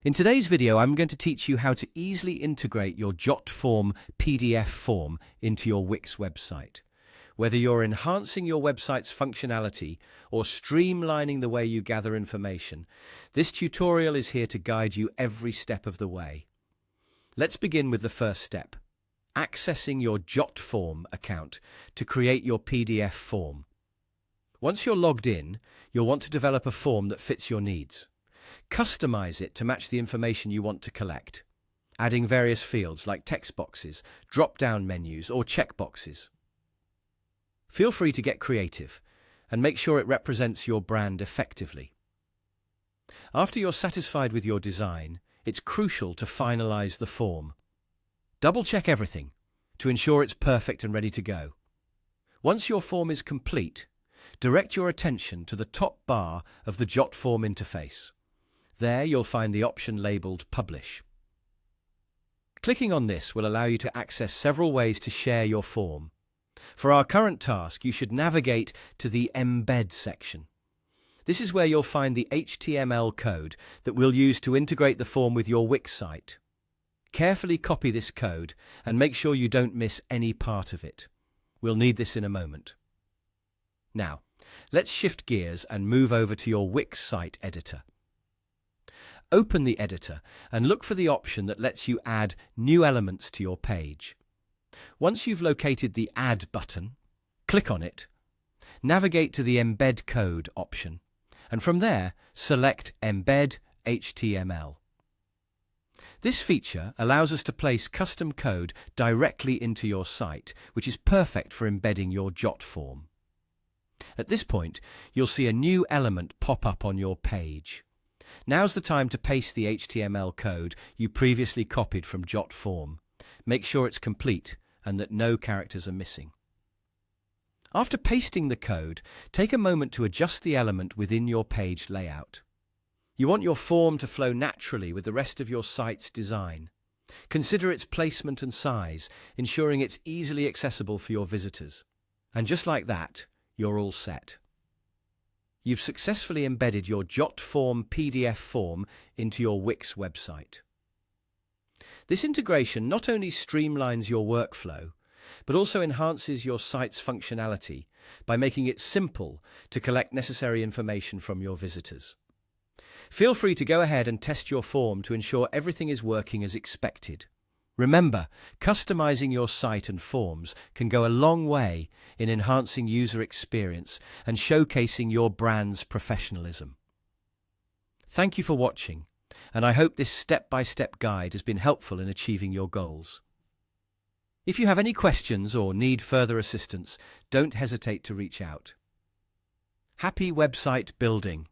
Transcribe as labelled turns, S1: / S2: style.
S1: In today's video, I'm going to teach you how to easily integrate your Jotform PDF form into your Wix website. Whether you're enhancing your website's functionality or streamlining the way you gather information, this tutorial is here to guide you every step of the way. Let's begin with the first step, accessing your Jotform account to create your PDF form. Once you're logged in, you'll want to develop a form that fits your needs. Customize it to match the information you want to collect, adding various fields like text boxes, drop-down menus, or checkboxes. Feel free to get creative and make sure it represents your brand effectively. After you're satisfied with your design, it's crucial to finalize the form. Double-check everything to ensure it's perfect and ready to go. Once your form is complete, direct your attention to the top bar of the Jotform interface. There you'll find the option labeled Publish. Clicking on this will allow you to access several ways to share your form. For our current task, you should navigate to the Embed section. This is where you'll find the HTML code that we'll use to integrate the form with your Wix site. Carefully copy this code and make sure you don't miss any part of it. We'll need this in a moment. Now, let's shift gears and move over to your Wix site editor. Open the editor and look for the option that lets you add new elements to your page. Once you've located the Add button, click on it, navigate to the Embed Code option, and from there, select Embed HTML. This feature allows us to place custom code directly into your site, which is perfect for embedding your Jotform. At this point, you'll see a new element pop up on your page. Now's the time to paste the HTML code you previously copied from Jotform. Make sure it's complete and that no characters are missing. After pasting the code, take a moment to adjust the element within your page layout. You want your form to flow naturally with the rest of your site's design. Consider its placement and size, ensuring it's easily accessible for your visitors. And just like that, you're all set. You've successfully embedded your Jotform PDF form into your Wix website. This integration not only streamlines your workflow, but also enhances your site's functionality by making it simple to collect necessary information from your visitors. Feel free to go ahead and test your form to ensure everything is working as expected. Remember, customizing your site and forms can go a long way in enhancing user experience and showcasing your brand's professionalism. Thank you for watching, and I hope this step-by-step guide has been helpful in achieving your goals. If you have any questions or need further assistance, don't hesitate to reach out. Happy website building!